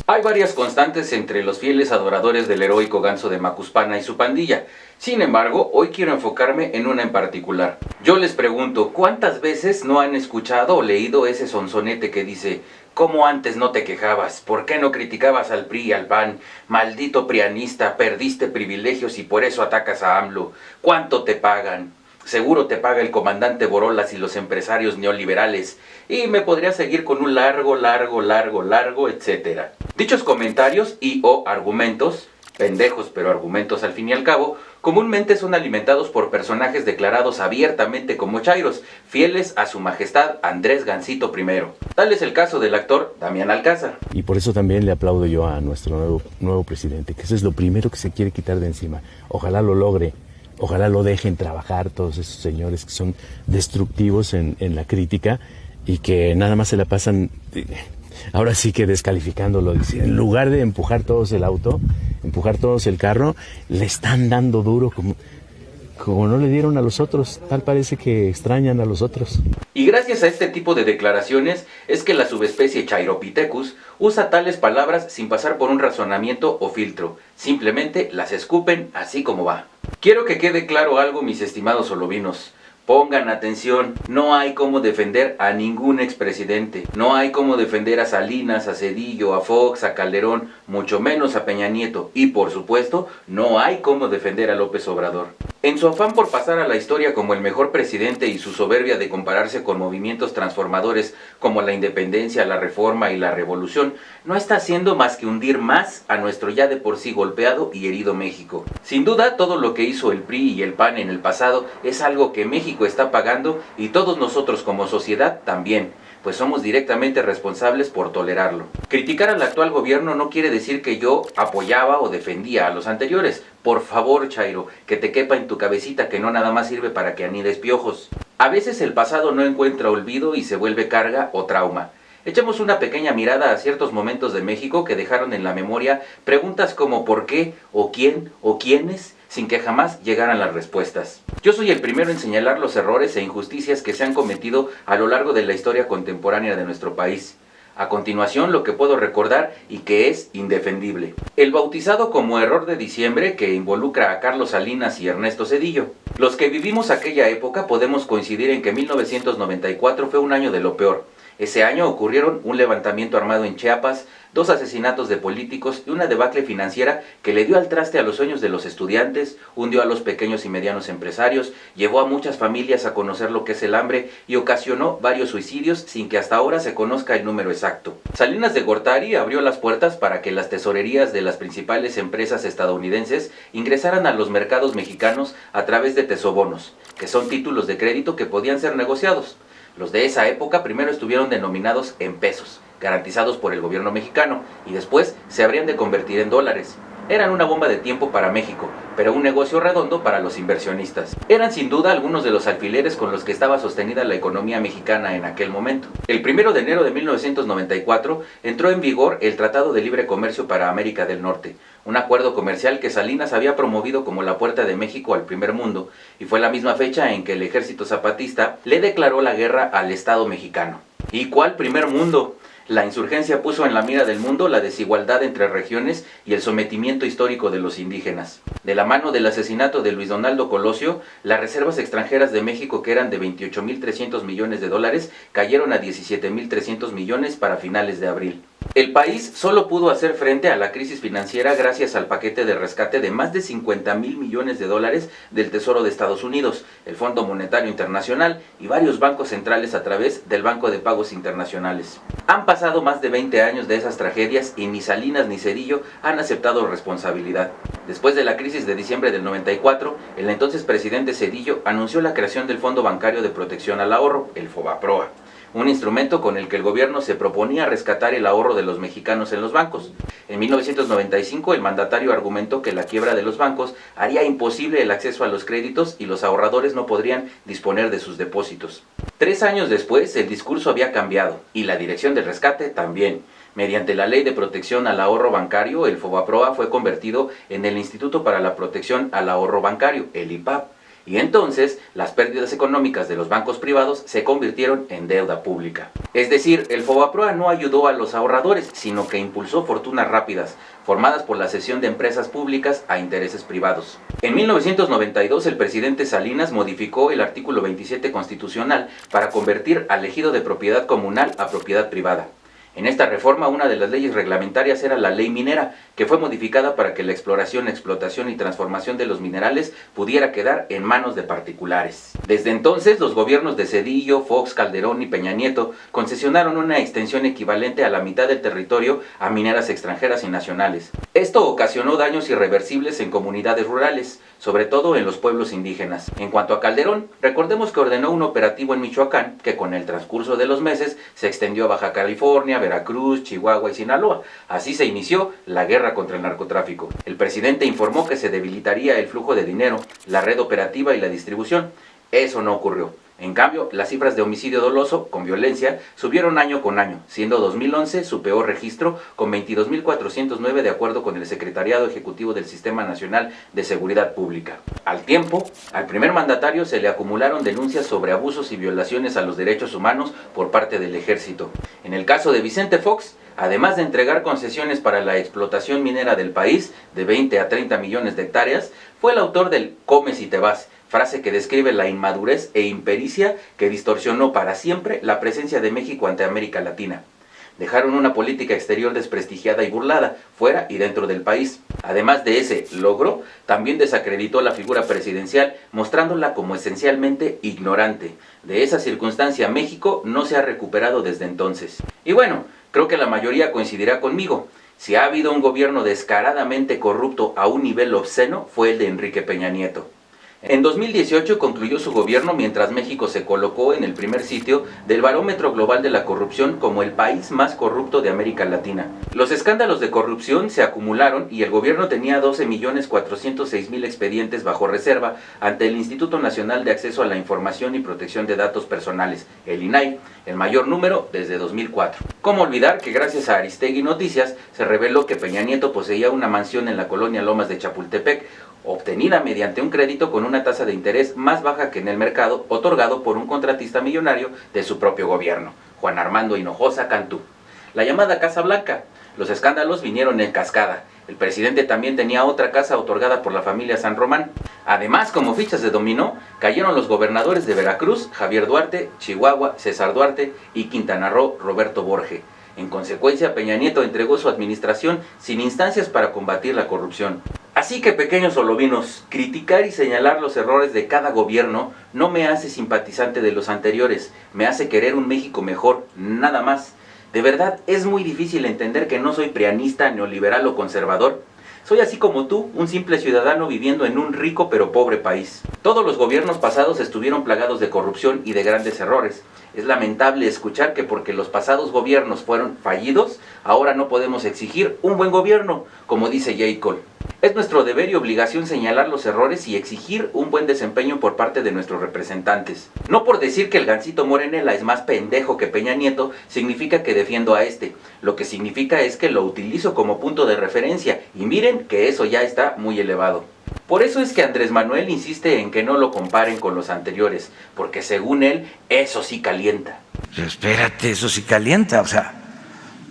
Hay varias constantes entre los fieles adoradores del heroico Ganso de Macuspana y su pandilla. Sin embargo, hoy quiero enfocarme en una en particular. Yo les pregunto, ¿cuántas veces no han escuchado o leído ese sonsonete que dice: ¿cómo antes no te quejabas? ¿Por qué no criticabas al PRI y al PAN? Maldito prianista, perdiste privilegios y por eso atacas a AMLO. ¿Cuánto te pagan? Seguro te paga el comandante Borolas y los empresarios neoliberales. Y me podría seguir con un largo, etcétera. Dichos comentarios y o argumentos, pendejos pero argumentos al fin y al cabo, comúnmente son alimentados por personajes declarados abiertamente como chairos, fieles a su majestad Andrés Gansito I. Tal es el caso del actor Damián Alcázar. Y por eso también le aplaudo yo a nuestro nuevo presidente, que eso es lo primero que se quiere quitar de encima. Ojalá lo logre. Ojalá lo dejen trabajar todos esos señores que son destructivos en la crítica y que nada más se la pasan, ahora sí que descalificándolo. En lugar de empujar todos el auto, empujar todos el carro, le están dando duro como no le dieron a los otros. Tal parece que extrañan a los otros. Y gracias a este tipo de declaraciones es que la subespecie Chairopithecus usa tales palabras sin pasar por un razonamiento o filtro. Simplemente las escupen así como va. Quiero que quede claro algo, mis estimados olovinos. Pongan atención, no hay cómo defender a ningún expresidente, no hay cómo defender a Salinas, a Zedillo, a Fox, a Calderón, mucho menos a Peña Nieto, y por supuesto, no hay cómo defender a López Obrador. En su afán por pasar a la historia como el mejor presidente y su soberbia de compararse con movimientos transformadores como la independencia, la reforma y la revolución, no está haciendo más que hundir más a nuestro ya de por sí golpeado y herido México. Sin duda, todo lo que hizo el PRI y el PAN en el pasado es algo que México está pagando y todos nosotros como sociedad también, pues somos directamente responsables por tolerarlo. Criticar al actual gobierno no quiere decir que yo apoyaba o defendía a los anteriores. Por favor, Chairo, que te quepa en tu cabecita que no nada más sirve para que anides piojos. A veces el pasado no encuentra olvido y se vuelve carga o trauma. Echemos una pequeña mirada a ciertos momentos de México que dejaron en la memoria preguntas como ¿por qué? ¿O quién? ¿O quiénes? Sin que jamás llegaran las respuestas. Yo soy el primero en señalar los errores e injusticias que se han cometido a lo largo de la historia contemporánea de nuestro país. A continuación, lo que puedo recordar y que es indefendible. El bautizado como error de diciembre, que involucra a Carlos Salinas y Ernesto Zedillo. Los que vivimos aquella época podemos coincidir en que 1994 fue un año de lo peor. Ese año ocurrieron un levantamiento armado en Chiapas, 2 asesinatos de políticos y una debacle financiera que le dio al traste a los sueños de los estudiantes, hundió a los pequeños y medianos empresarios, llevó a muchas familias a conocer lo que es el hambre y ocasionó varios suicidios sin que hasta ahora se conozca el número exacto. Salinas de Gortari abrió las puertas para que las tesorerías de las principales empresas estadounidenses ingresaran a los mercados mexicanos a través de tesobonos, que son títulos de crédito que podían ser negociados. Los de esa época primero estuvieron denominados en pesos, garantizados por el gobierno mexicano, y después se habrían de convertir en dólares. Eran una bomba de tiempo para México, pero un negocio redondo para los inversionistas. Eran sin duda algunos de los alfileres con los que estaba sostenida la economía mexicana en aquel momento. El 1 de enero de 1994 entró en vigor el Tratado de Libre Comercio para América del Norte, un acuerdo comercial que Salinas había promovido como la puerta de México al primer mundo, y fue la misma fecha en que el ejército zapatista le declaró la guerra al Estado mexicano. ¿Y cuál primer mundo? La insurgencia puso en la mira del mundo la desigualdad entre regiones y el sometimiento histórico de los indígenas. De la mano del asesinato de Luis Donaldo Colosio, las reservas extranjeras de México, que eran de 28.300 millones de dólares, cayeron a 17.300 millones para finales de abril. El país solo pudo hacer frente a la crisis financiera gracias al paquete de rescate de más de 50.000 millones de dólares del Tesoro de Estados Unidos, el Fondo Monetario Internacional y varios bancos centrales a través del Banco de Pagos Internacionales. Han pasado más de 20 años de esas tragedias y ni Salinas ni Zedillo han aceptado responsabilidad. Después de la crisis de diciembre del 94, el entonces presidente Zedillo anunció la creación del Fondo Bancario de Protección al Ahorro, el FOBAPROA, un instrumento con el que el gobierno se proponía rescatar el ahorro de los mexicanos en los bancos. En 1995 el mandatario argumentó que la quiebra de los bancos haría imposible el acceso a los créditos y los ahorradores no podrían disponer de sus depósitos. 3 años después el discurso había cambiado y la dirección del rescate también. Mediante la Ley de Protección al Ahorro Bancario, el FOBAPROA fue convertido en el Instituto para la Protección al Ahorro Bancario, el IPAB, y entonces las pérdidas económicas de los bancos privados se convirtieron en deuda pública. Es decir, el Fobaproa no ayudó a los ahorradores, sino que impulsó fortunas rápidas, formadas por la cesión de empresas públicas a intereses privados. En 1992 el presidente Salinas modificó el artículo 27 constitucional para convertir al ejido de propiedad comunal a propiedad privada. En esta reforma, una de las leyes reglamentarias era la ley minera, que fue modificada para que la exploración, explotación y transformación de los minerales pudiera quedar en manos de particulares. Desde entonces, los gobiernos de Zedillo, Fox, Calderón y Peña Nieto concesionaron una extensión equivalente a la mitad del territorio a mineras extranjeras y nacionales. Esto ocasionó daños irreversibles en comunidades rurales, sobre todo en los pueblos indígenas. En cuanto a Calderón, recordemos que ordenó un operativo en Michoacán que con el transcurso de los meses se extendió a Baja California, Veracruz, Chihuahua y Sinaloa. Así se inició la guerra contra el narcotráfico. El presidente informó que se debilitaría el flujo de dinero, la red operativa y la distribución. Eso no ocurrió. En cambio, las cifras de homicidio doloso con violencia subieron año con año, siendo 2011 su peor registro, con 22.409 de acuerdo con el Secretariado Ejecutivo del Sistema Nacional de Seguridad Pública. Al tiempo, al primer mandatario se le acumularon denuncias sobre abusos y violaciones a los derechos humanos por parte del ejército. En el caso de Vicente Fox, además de entregar concesiones para la explotación minera del país de 20 a 30 millones de hectáreas, fue el autor del "come si te vas", frase que describe la inmadurez e impericia que distorsionó para siempre la presencia de México ante América Latina. Dejaron una política exterior desprestigiada y burlada, fuera y dentro del país. Además de ese logro, también desacreditó la figura presidencial, mostrándola como esencialmente ignorante. De esa circunstancia, México no se ha recuperado desde entonces. Y bueno, creo que la mayoría coincidirá conmigo. Si ha habido un gobierno descaradamente corrupto a un nivel obsceno, fue el de Enrique Peña Nieto. En 2018 concluyó su gobierno mientras México se colocó en el primer sitio del Barómetro Global de la Corrupción como el país más corrupto de América Latina. Los escándalos de corrupción se acumularon y el gobierno tenía 12.406.000 expedientes bajo reserva ante el Instituto Nacional de Acceso a la Información y Protección de Datos Personales, el INAI, el mayor número desde 2004. ¿Cómo olvidar que gracias a Aristegui Noticias se reveló que Peña Nieto poseía una mansión en la colonia Lomas de Chapultepec, obtenida mediante un crédito con una tasa de interés más baja que en el mercado, otorgado por un contratista millonario de su propio gobierno, Juan Armando Hinojosa Cantú? La llamada Casa Blanca. Los escándalos vinieron en cascada. El presidente también tenía otra casa otorgada por la familia San Román. Además, como fichas de dominó, cayeron los gobernadores de Veracruz, Javier Duarte, Chihuahua, César Duarte y Quintana Roo, Roberto Borge. En consecuencia, Peña Nieto entregó su administración sin instancias para combatir la corrupción. Así que, pequeños olovinos, criticar y señalar los errores de cada gobierno no me hace simpatizante de los anteriores, me hace querer un México mejor, nada más. De verdad, es muy difícil entender que no soy prianista, neoliberal o conservador. Soy así como tú, un simple ciudadano viviendo en un rico pero pobre país. Todos los gobiernos pasados estuvieron plagados de corrupción y de grandes errores. Es lamentable escuchar que porque los pasados gobiernos fueron fallidos, ahora no podemos exigir un buen gobierno, como dice J. Cole. Es nuestro deber y obligación señalar los errores y exigir un buen desempeño por parte de nuestros representantes. No por decir que el Gansito Morenela es más pendejo que Peña Nieto, significa que defiendo a este. Lo que significa es que lo utilizo como punto de referencia, y miren que eso ya está muy elevado. Por eso es que Andrés Manuel insiste en que no lo comparen con los anteriores, porque según él, eso sí calienta. Espérate, eso sí calienta, o sea,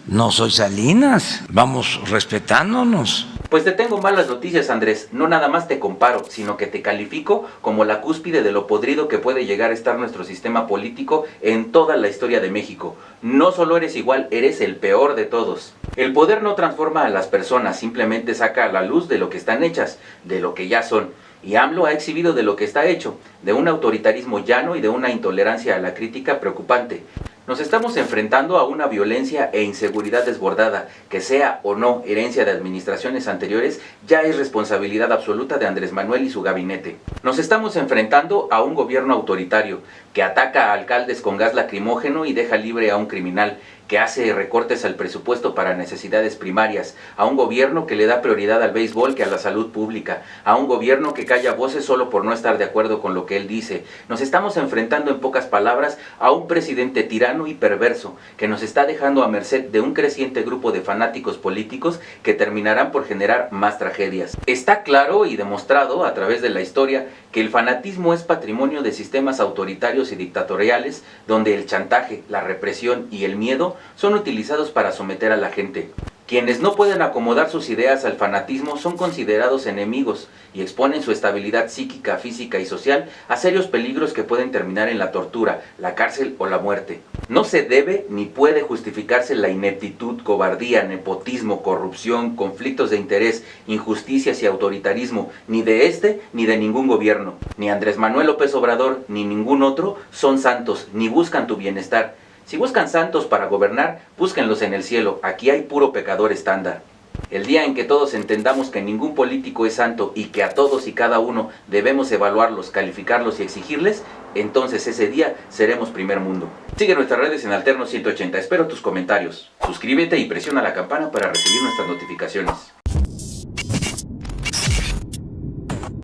no soy Salinas, vamos respetándonos. Pues te tengo malas noticias, Andrés. No nada más te comparo, sino que te califico como la cúspide de lo podrido que puede llegar a estar nuestro sistema político en toda la historia de México. No solo eres igual, eres el peor de todos. El poder no transforma a las personas, simplemente saca a la luz de lo que están hechas, de lo que ya son. Y AMLO ha exhibido de lo que está hecho, de un autoritarismo llano y de una intolerancia a la crítica preocupante. Nos estamos enfrentando a una violencia e inseguridad desbordada, que sea o no herencia de administraciones anteriores, ya es responsabilidad absoluta de Andrés Manuel y su gabinete. Nos estamos enfrentando a un gobierno autoritario, que ataca a alcaldes con gas lacrimógeno y deja libre a un criminal, que hace recortes al presupuesto para necesidades primarias, a un gobierno que le da prioridad al béisbol que a la salud pública, a un gobierno que calla voces solo por no estar de acuerdo con lo que él dice. Nos estamos enfrentando, en pocas palabras, a un presidente tirano y perverso, que nos está dejando a merced de un creciente grupo de fanáticos políticos que terminarán por generar más tragedias. Está claro y demostrado a través de la historia que el fanatismo es patrimonio de sistemas autoritarios y dictatoriales, donde el chantaje, la represión y el miedo son utilizados para someter a la gente. Quienes no pueden acomodar sus ideas al fanatismo son considerados enemigos y exponen su estabilidad psíquica, física y social a serios peligros que pueden terminar en la tortura, la cárcel o la muerte. No se debe ni puede justificarse la ineptitud, cobardía, nepotismo, corrupción, conflictos de interés, injusticias y autoritarismo, ni de este ni de ningún gobierno. Ni Andrés Manuel López Obrador ni ningún otro son santos, ni buscan tu bienestar. Si buscan santos para gobernar, búsquenlos en el cielo, aquí hay puro pecador estándar. El día en que todos entendamos que ningún político es santo y que a todos y cada uno debemos evaluarlos, calificarlos y exigirles, entonces ese día seremos primer mundo. Sigue nuestras redes en Alterno 180, espero tus comentarios. Suscríbete y presiona la campana para recibir nuestras notificaciones.